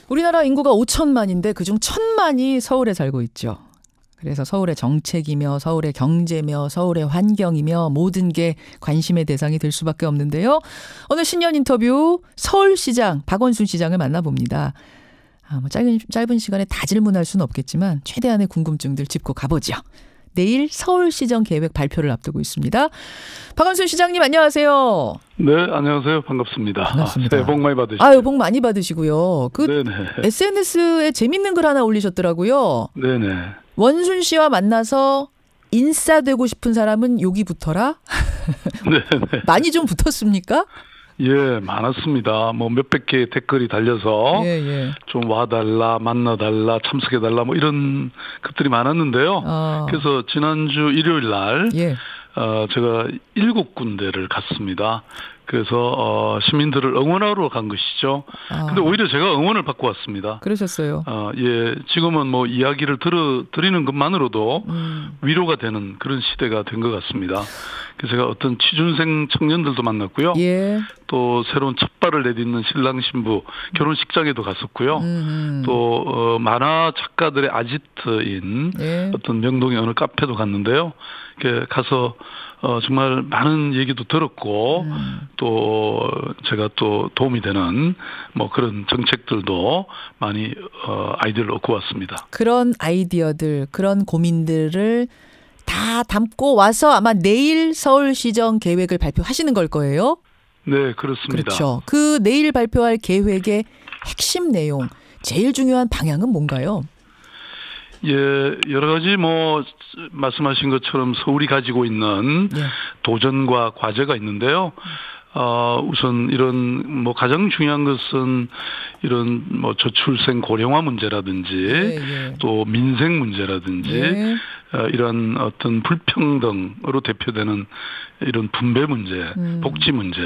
우리나라 인구가 5천만인데 그중 1,000만이 서울에 살고 있죠. 그래서 서울의 정책이며 서울의 경제며 서울의 환경이며 모든 게 관심의 대상이 될 수밖에 없는데요. 오늘 신년 인터뷰 서울시장 박원순 시장을 만나봅니다. 짧은 시간에 다 질문할 수는 없겠지만 최대한의 궁금증들 짚고 가보죠. 내일 서울시정 계획 발표를 앞두고 있습니다. 박원순 시장님 안녕하세요. 네, 안녕하세요. 반갑습니다. 반갑습니다. 새해 복 많이 받으시죠. 아유, 복 많이 받으시고요. 네네. SNS에 재밌는 글 하나 올리셨더라고요. 네네. 원순 씨와 만나서 인싸되고 싶은 사람은 여기 붙어라? 네네. 많이 좀 붙었습니까? 예, 많았습니다. 뭐 몇백 개의 댓글이 달려서 좀 와달라, 만나달라, 참석해달라 뭐 이런 것들이 많았는데요. 그래서 지난주 일요일 날 제가 7군데를 갔습니다. 그래서 시민들을 응원하러 간 것이죠. 근데 오히려 제가 응원을 받고 왔습니다. 그러셨어요. 예, 지금은 뭐 이야기를 드리는 것만으로도 위로가 되는 그런 시대가 된 것 같습니다. 그래서 제가 어떤 취준생 청년들도 만났고요. 또 새로운 첫 발을 내딛는 신랑 신부 결혼식장에도 갔었고요. 또 만화 작가들의 아지트인 어떤 명동의 어느 카페도 갔는데요. 이렇게 가서 정말 많은 얘기도 들었고 또 제가 또 도움이 되는 뭐 그런 정책들도 많이 아이디어를 얻고 왔습니다. 그런 아이디어들, 그런 고민들을 다 담고 와서 아마 내일 서울시정 계획을 발표하시는 걸 거예요? 네, 그렇습니다. 그렇죠. 그 내일 발표할 계획의 핵심 내용, 제일 중요한 방향은 뭔가요? 예, 여러 가지 뭐 말씀하신 것처럼 서울이 가지고 있는 도전과 과제가 있는데요. 우선 이런 뭐 가장 중요한 것은 이런 뭐 저출생 고령화 문제라든지 또 민생 문제라든지 이런 어떤 불평등으로 대표되는 이런 분배 문제, 복지 문제,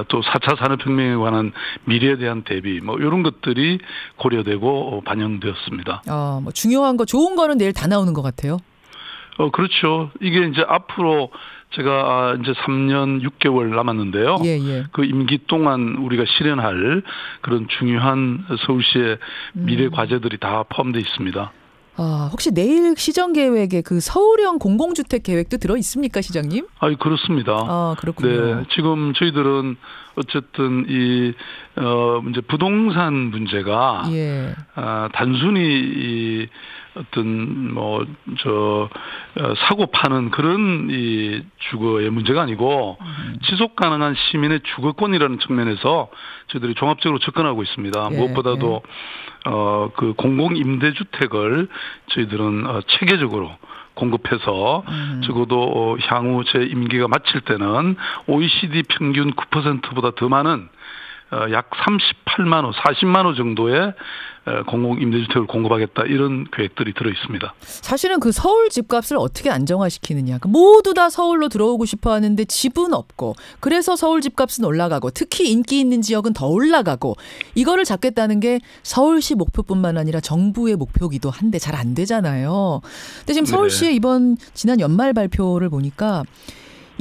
또 4차 산업혁명에 관한 미래에 대한 대비 뭐 이런 것들이 고려되고 반영되었습니다. 뭐 중요한 거, 좋은 거는 내일 다 나오는 것 같아요. 그렇죠. 이게 이제 앞으로 제가 이제 3년 6개월 남았는데요. 그 임기 동안 우리가 실현할 그런 중요한 서울시의 미래 과제들이 다 포함되어 있습니다. 혹시 내일 시정 계획에 그 서울형 공공주택 계획도 들어 있습니까, 시장님? 그렇습니다. 그렇군요. 네, 지금 저희들은 어쨌든 이제 부동산 문제가 단순히 어떤 사고 파는 그런 이 주거의 문제가 아니고 지속 가능한 시민의 주거권이라는 측면에서 저희들이 종합적으로 접근하고 있습니다. 무엇보다도 그 공공 임대주택을 저희들은 체계적으로 공급해서 적어도 향후 제 임기가 마칠 때는 OECD 평균 9%보다 더 많은 약 38만 호, 40만 호 정도의 공공 임대주택을 공급하겠다 이런 계획들이 들어 있습니다. 사실은 그 서울 집값을 어떻게 안정화시키느냐. 모두 다 서울로 들어오고 싶어 하는데 집은 없고 그래서 서울 집값은 올라가고 특히 인기 있는 지역은 더 올라가고 이거를 잡겠다는 게 서울시 목표뿐만 아니라 정부의 목표기도 한데 잘 안 되잖아요. 근데 지금 서울시의 지난 연말 발표를 보니까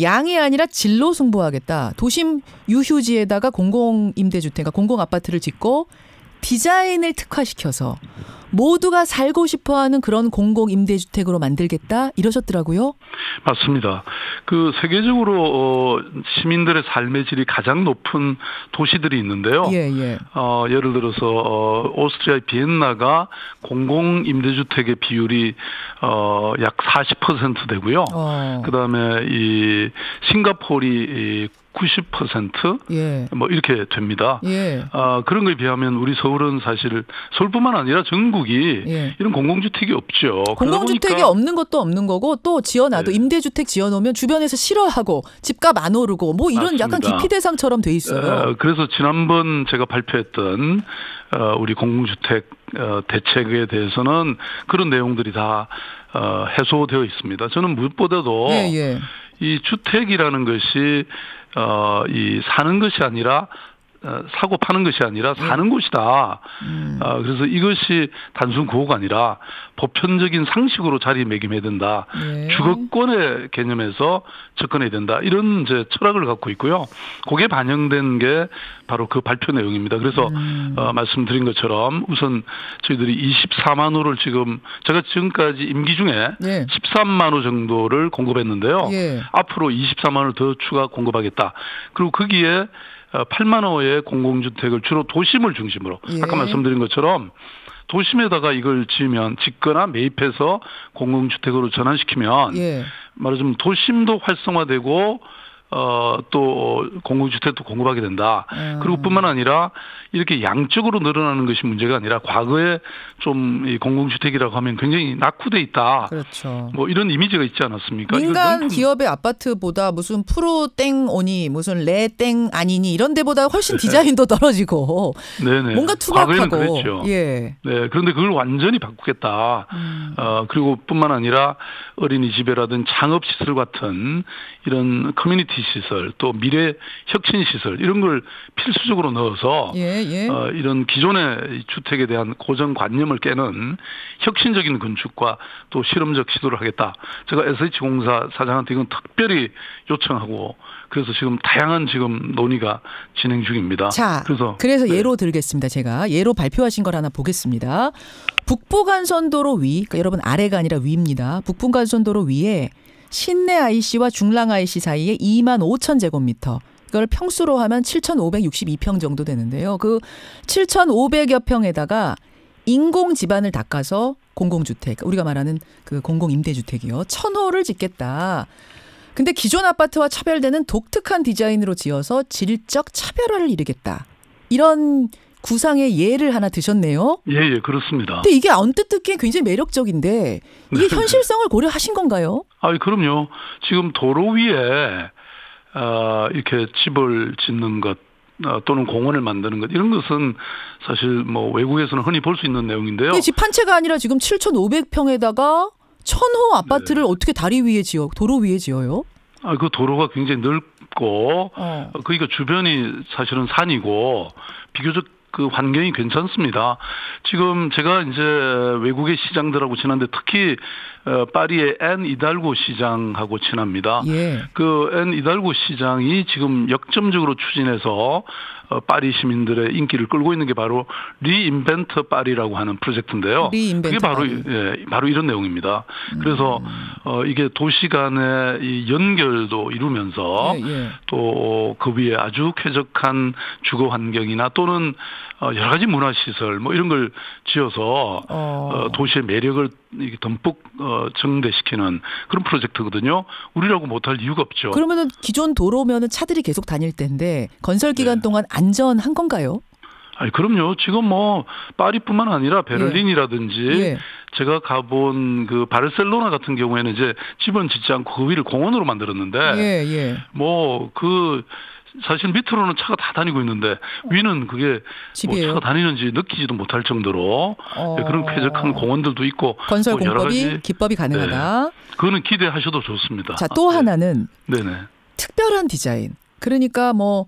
양이 아니라 질로 승부하겠다. 도심 유휴지에다가 공공임대주택, 공공아파트를 짓고 디자인을 특화시켜서 모두가 살고 싶어하는 그런 공공임대주택으로 만들겠다 이러셨더라고요. 맞습니다. 그 세계적으로 시민들의 삶의 질이 가장 높은 도시들이 있는데요. 예를 들어서 오스트리아의 비엔나가 공공임대주택의 비율이 약 40% 되고요. 그다음에 이 싱가포르이 90% 뭐 이렇게 됩니다. 그런 거에 비하면 우리 서울은 사실 서울뿐만 아니라 전국이 이런 공공주택이 없죠. 공공주택이 없는 것도 없는 거고 또 지어놔도 임대주택 지어놓으면 주변에서 싫어하고 집값 안 오르고 뭐 이런 약간 기피 대상처럼 돼 있어요. 그래서 지난번 제가 발표했던 우리 공공주택 대책에 대해서는 그런 내용들이 다 해소되어 있습니다. 저는 무엇보다도 이 주택이라는 것이 이 사는 것이 아니라 사고 파는 것이 아니라 사는 곳이다. 그래서 이것이 단순 구호가 아니라 보편적인 상식으로 자리매김해야 된다. 주거권의 개념에서 접근해야 된다. 이런 이제 철학을 갖고 있고요. 그게 반영된 게 바로 그 발표 내용입니다. 그래서 말씀드린 것처럼 우선 저희들이 24만 호를 지금 제가 지금까지 임기 중에 13만 호 정도를 공급했는데요. 앞으로 24만 호를 더 추가 공급하겠다. 그리고 거기에 8만 호의 공공주택을 주로 도심을 중심으로 아까 말씀드린 것처럼 도심에다가 이걸 지으면 짓거나 매입해서 공공주택으로 전환시키면 말하자면 도심도 활성화되고 또 공공주택도 공급하게 된다. 그리고 뿐만 아니라 이렇게 양적으로 늘어나는 것이 문제가 아니라 과거에 좀 이 공공주택이라고 하면 굉장히 낙후돼 있다. 그렇죠. 뭐 이런 이미지가 있지 않았습니까? 민간 기업의 아파트보다 무슨 프로 땡 오니 무슨 레 땡 아니니 이런 데보다 훨씬 디자인도 떨어지고 뭔가 투박하고. 그랬죠. 네. 그런데 그걸 완전히 바꾸겠다. 그리고 뿐만 아니라 어린이집이라든 창업시설 같은 이런 커뮤니티 시설 또 미래 혁신 시설 이런 걸 필수적으로 넣어서 이런 기존의 주택에 대한 고정관념을 깨는 혁신적인 건축과 또 실험적 시도를 하겠다. 제가 SH공사 사장한테 이건 특별히 요청하고 그래서 지금 다양한 지금 논의가 진행 중입니다. 자, 그래서 예로 들겠습니다. 제가 예로 발표하신 걸 하나 보겠습니다. 북부간선도로 위, 그러니까 여러분 아래가 아니라 위입니다. 북부간선도로 위에 신내 IC와 중랑 IC 사이에 2만 5천 제곱미터. 이걸 평수로 하면 7,562평 정도 되는데요. 그 7,500여 평에다가 인공 지반을 닦아서 공공주택, 우리가 말하는 그 공공임대주택이요. 1,000호를 짓겠다. 근데 기존 아파트와 차별되는 독특한 디자인으로 지어서 질적 차별화를 이루겠다. 이런 구상의 예를 하나 드셨네요. 예, 그렇습니다. 근데 이게 언뜻 듣기엔 굉장히 매력적인데 이게 현실성을 고려하신 건가요? 그럼요. 지금 도로 위에 이렇게 집을 짓는 것 또는 공원을 만드는 것 이런 것은 사실 뭐 외국에서는 흔히 볼 수 있는 내용인데요. 집 한 채가 아니라 지금 7,500평에다가 1,000호 아파트를 어떻게 다리 위에 도로 위에 지어요? 그 도로가 굉장히 넓고 그러니까 주변이 사실은 산이고 비교적 그 환경이 괜찮습니다. 지금 제가 이제 외국의 시장들하고 친한데 특히 파리의 앤 이달고 시장하고 친합니다. 그 앤 이달고 시장이 지금 역점적으로 추진해서 파리 시민들의 인기를 끌고 있는 게 바로 리인벤트 파리라고 하는 프로젝트인데요. 그게 바로 이런 내용입니다. 그래서 이게 도시 간의 이 연결도 이루면서 또 그 위에 아주 쾌적한 주거 환경이나 또는 여러 가지 문화시설 뭐 이런 걸 지어서 도시의 매력을 듬뿍 증대시키는 그런 프로젝트거든요. 우리라고 못할 이유가 없죠. 그러면은 기존 도로면은 차들이 계속 다닐 텐데 건설 기간 동안 안전한 건가요? 그럼요. 지금 뭐 파리뿐만 아니라 베를린이라든지 제가 가본 그 바르셀로나 같은 경우에는 이제 집은 짓지 않고 그 위를 공원으로 만들었는데 뭐 그 사실 밑으로는 차가 다 다니고 있는데 위는 그게 뭐 차가 다니는지 느끼지도 못할 정도로 그런 쾌적한 공원들도 있고 건설 공법이 기법이 가능하다. 그거는 기대하셔도 좋습니다. 자, 또 하나는 특별한 디자인. 그러니까 뭐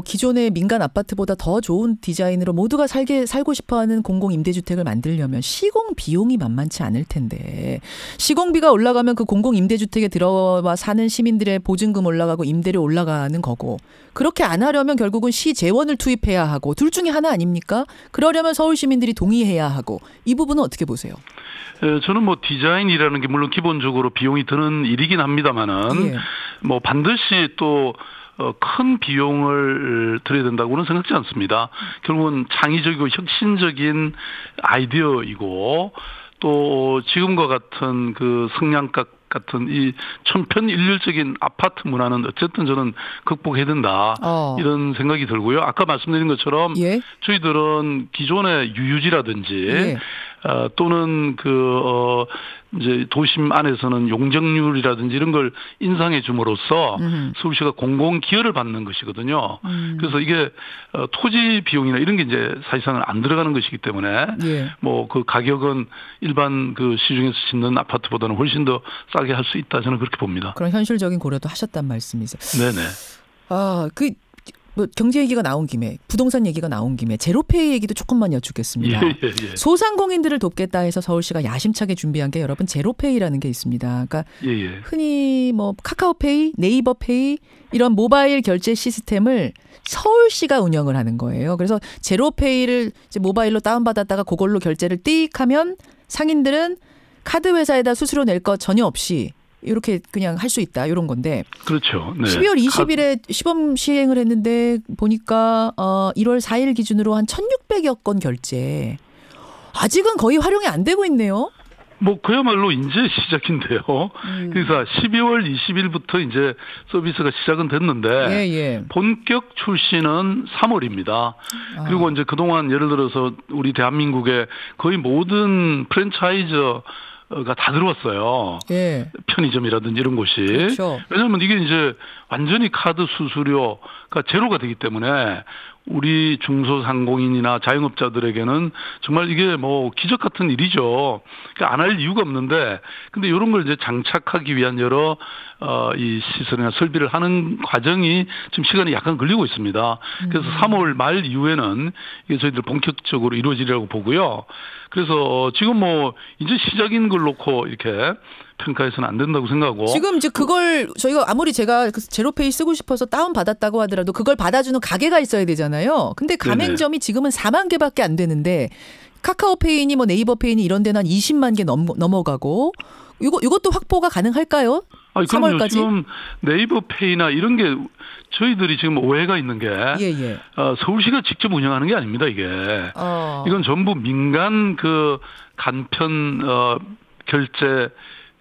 기존의 민간 아파트보다 더 좋은 디자인으로 모두가 살고 싶어하는 공공임대주택을 만들려면 시공 비용이 만만치 않을 텐데 시공비가 올라가면 그 공공임대주택에 들어와 사는 시민들의 보증금 올라가고 임대료 올라가는 거고 그렇게 안 하려면 결국은 시 재원을 투입해야 하고 둘 중에 하나 아닙니까? 그러려면 서울 시민들이 동의해야 하고 이 부분은 어떻게 보세요? 저는 뭐 디자인이라는 게 물론 기본적으로 비용이 드는 일이긴 합니다만은 뭐 반드시 또 큰 비용을 들여야 된다고는 생각지 않습니다. 결국은 창의적이고 혁신적인 아이디어이고 또 지금과 같은 그 성냥갑 같은 이 천편일률적인 아파트 문화는 어쨌든 저는 극복해야 된다. 이런 생각이 들고요. 아까 말씀드린 것처럼 저희들은 기존의 유유지라든지 또는 이제 도심 안에서는 용적률이라든지 이런 걸 인상해 줌으로써 서울시가 공공 기여를 받는 것이거든요. 그래서 이게 토지 비용이나 이런 게 이제 사실상은 안 들어가는 것이기 때문에 뭐 그 가격은 일반 그 시중에서 짓는 아파트보다는 훨씬 더 싸게 할 수 있다 저는 그렇게 봅니다. 그런 현실적인 고려도 하셨단 말씀이세요. 네네. 뭐 경제 얘기가 나온 김에 부동산 얘기가 나온 김에 제로페이 얘기도 조금만 여쭙겠습니다. 예. 소상공인들을 돕겠다 해서 서울시가 야심차게 준비한 게 여러분 제로페이라는 게 있습니다. 그러니까 흔히 뭐 카카오페이, 네이버페이 이런 모바일 결제 시스템을 서울시가 운영을 하는 거예요. 그래서 제로페이를 이제 모바일로 다운받았다가 그걸로 결제를 띡 하면 상인들은 카드 회사에다 수수료 낼 것 전혀 없이 이렇게 그냥 할 수 있다 이런 건데. 그렇죠. 네. 12월 20일에 시범 시행을 했는데 보니까 1월 4일 기준으로 한 1,600여 건 결제. 아직은 거의 활용이 안 되고 있네요. 뭐 그야말로 이제 시작인데요. 그래서 12월 20일부터 이제 서비스가 시작은 됐는데 본격 출시는 3월입니다. 그리고 이제 그동안 예를 들어서 우리 대한민국의 거의 모든 프랜차이즈가 다 들어왔어요. 편의점이라든지 이런 곳이. 그렇죠. 왜냐하면 이게 이제 완전히 카드 수수료가 제로가 되기 때문에 우리 중소상공인이나 자영업자들에게는 정말 이게 뭐 기적 같은 일이죠. 그러니까 안 할 이유가 없는데, 근데 이런 걸 이제 장착하기 위한 여러 이 시설이나 설비를 하는 과정이 지금 시간이 약간 걸리고 있습니다. 그래서 3월 말 이후에는 이게 저희들 본격적으로 이루어지리라고 보고요. 그래서 지금 뭐 이제 시작인 걸 놓고 이렇게 평가해서는 안 된다고 생각하고. 지금 이제 그걸 저희가 아무리 제가 제로페이 쓰고 싶어서 다운 받았다고 하더라도 그걸 받아주는 가게가 있어야 되잖아요. 근데 가맹점이 지금은 4만 개밖에 안 되는데 카카오페이니 뭐 네이버페이니 이런 데는 한 20만 개 넘어가고 이것도 확보가 가능할까요? 아니, 3월까지? 지금 네이버페이나 이런 게 저희들이 지금 오해가 있는 게 서울시가 직접 운영하는 게 아닙니다. 이게 이건 전부 민간 그 간편 결제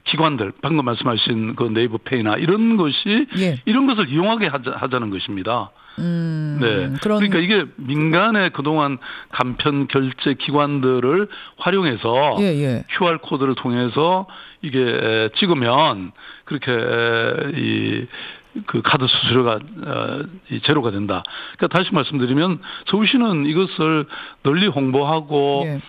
기관들, 방금 말씀하신 그 네이버페이나 이런 것이 이런 것을 이용하게 하자는 것입니다. 네. 그러니까 이게 민간의 그동안 간편 결제 기관들을 활용해서 QR 코드를 통해서 이게 찍으면 그렇게 그 카드 수수료가 제로가 된다. 그러니까 다시 말씀드리면 서울시는 이것을 널리 홍보하고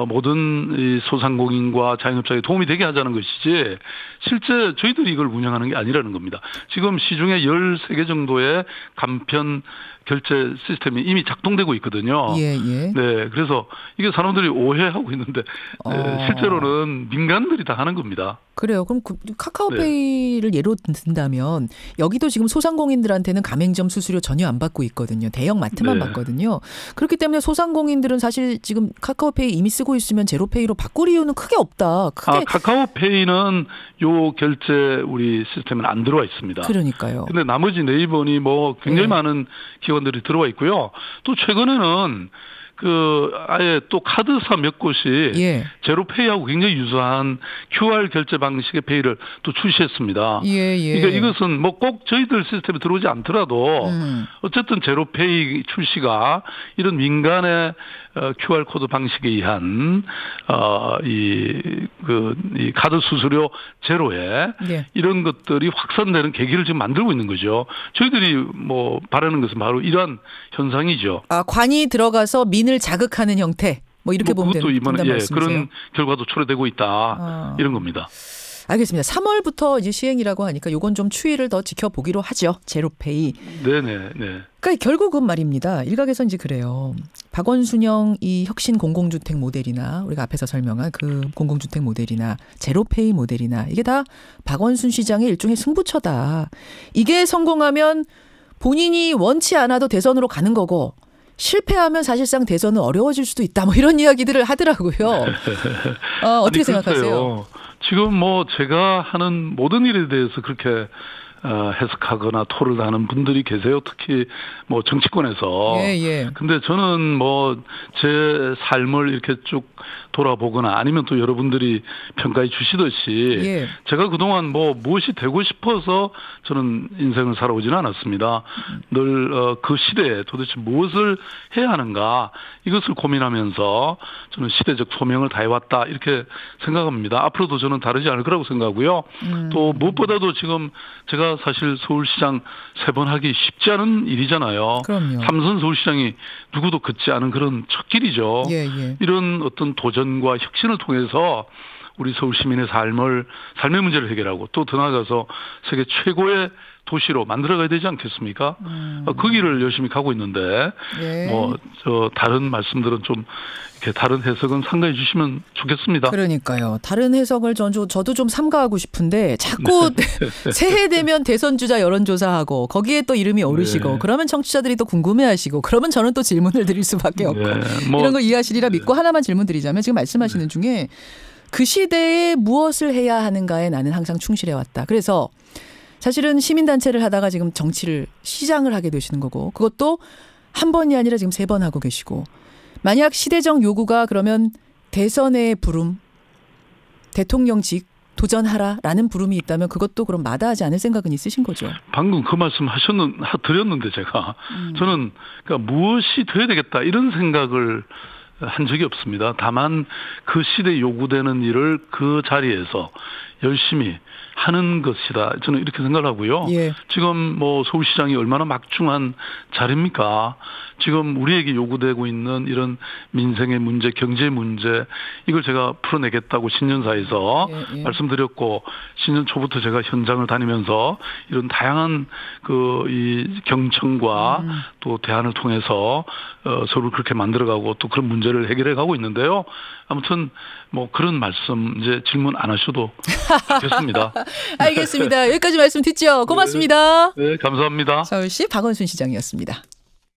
모든 이 소상공인과 자영업자에 도움이 되게 하자는 것이지 실제 저희들이 이걸 운영하는 게 아니라는 겁니다. 지금 시중에 13개 정도의 간편 결제 시스템이 이미 작동되고 있거든요. 네, 그래서 이게 사람들이 오해하고 있는데 실제로는 민간들이 다 하는 겁니다. 그래요. 그럼 카카오페이를 예로 든다면 여기도 지금 소상공인들한테는 가맹점 수수료 전혀 안 받고 있거든요. 대형 마트만 받거든요. 그렇기 때문에 소상공인들은 사실 지금 카카오페이 이미 쓰고 있으면 제로페이로 바꿀 이유는 크게 없다. 카카오페이는 요 결제 우리 시스템은 안 들어와 있습니다. 그러니까요. 근데 나머지 네이버니 뭐 굉장히 많은 기관들이 들어와 있고요. 또 최근에는 아예 또 카드사 몇 곳이 제로페이하고 굉장히 유사한 QR 결제 방식의 페이를 또 출시했습니다. 그러니까 이것은 뭐 꼭 저희들 시스템에 들어오지 않더라도 어쨌든 제로페이 출시가 이런 민간의 QR 코드 방식에 의한 이 카드 수수료 제로에 이런 것들이 확산되는 계기를 지금 만들고 있는 거죠. 저희들이 뭐 바라는 것은 바로 이러한 현상이죠. 관이 들어가서 민을 자극하는 형태. 뭐 이렇게 보면 된다는 말씀이세요? 그런 결과도 초래되고 있다. 이런 겁니다. 알겠습니다. 3월부터 이제 시행이라고 하니까 요건 좀 추이를 더 지켜보기로 하죠. 제로페이. 네네. 그러니까 결국은 말입니다. 일각에서 이제 그래요. 박원순형 이 혁신 공공주택 모델이나 우리가 앞에서 설명한 그 공공주택 모델이나 제로페이 모델이나 이게 다 박원순 시장의 일종의 승부처다. 이게 성공하면 본인이 원치 않아도 대선으로 가는 거고 실패하면 사실상 대선은 어려워질 수도 있다. 뭐 이런 이야기들을 하더라고요. 어떻게 생각하세요? 지금 뭐 제가 하는 모든 일에 대해서 그렇게 해석하거나 토를 하는 분들이 계세요. 특히 뭐 정치권에서. 근데 저는 뭐 제 삶을 이렇게 쭉 돌아보거나 아니면 또 여러분들이 평가해 주시듯이 제가 그동안 뭐 무엇이 되고 싶어서 저는 인생을 살아오지는 않았습니다. 늘 그 시대에 도대체 무엇을 해야 하는가 이것을 고민하면서 저는 시대적 소명을 다해왔다 이렇게 생각합니다. 앞으로도 저는 다르지 않을 거라고 생각하고요. 또 무엇보다도 지금 제가 사실 서울시장 3번 하기 쉽지 않은 일이잖아요. 그럼요. 3선 서울시장이 누구도 걷지 않은 그런 첫 길이죠. 이런 어떤 도전과 혁신을 통해서 우리 서울 시민의 삶의 문제를 해결하고 또 더 나아가서 세계 최고의 도시로 만들어가야 되지 않겠습니까? 그 길을 열심히 가고 있는데 예. 다른 말씀들은 좀 이렇게 다른 해석은 삼가해 주시면 좋겠습니다. 그러니까요. 다른 해석을 저도 좀 삼가하고 싶은데 자꾸 네. 새해 되면 대선 주자 여론조사하고 거기에 또 이름이 오르시고 네. 그러면 청취자들이 또 궁금해하시고 그러면 저는 또 질문을 드릴 수밖에 없고 네. 이런 거 이해하시리라 믿고 하나만 질문 드리자면 지금 말씀하시는 중에 그 시대에 무엇을 해야 하는가에 나는 항상 충실해왔다. 그래서 사실은 시민단체를 하다가 지금 시장을 하게 되시는 거고 그것도 한 번이 아니라 지금 3번 하고 계시고 만약 시대적 요구가 그러면 대선의 부름, 대통령직 도전하라라는 부름이 있다면 그것도 그럼 마다하지 않을 생각은 있으신 거죠? 방금 그 말씀 드렸는데 제가 저는 그러니까 무엇이 돼야 되겠다 이런 생각을 한 적이 없습니다. 다만 그 시대에 요구되는 일을 그 자리에서 열심히 하는 것이다. 저는 이렇게 생각을 하고요. 예. 지금 서울시장이 얼마나 막중한 자리입니까? 지금 우리에게 요구되고 있는 이런 민생의 문제, 경제 문제 이걸 제가 풀어내겠다고 신년사에서 말씀드렸고 신년 초부터 제가 현장을 다니면서 이런 다양한 이 경청과 또 대안을 통해서 서로 그렇게 만들어가고 또 그런 문제를 해결해 가고 있는데요. 아무튼 그런 말씀 이제 질문 안 하셔도 좋겠습니다. 알겠습니다. 여기까지 말씀 듣죠. 고맙습니다. 네, 감사합니다. 서울시 박원순 시장이었습니다.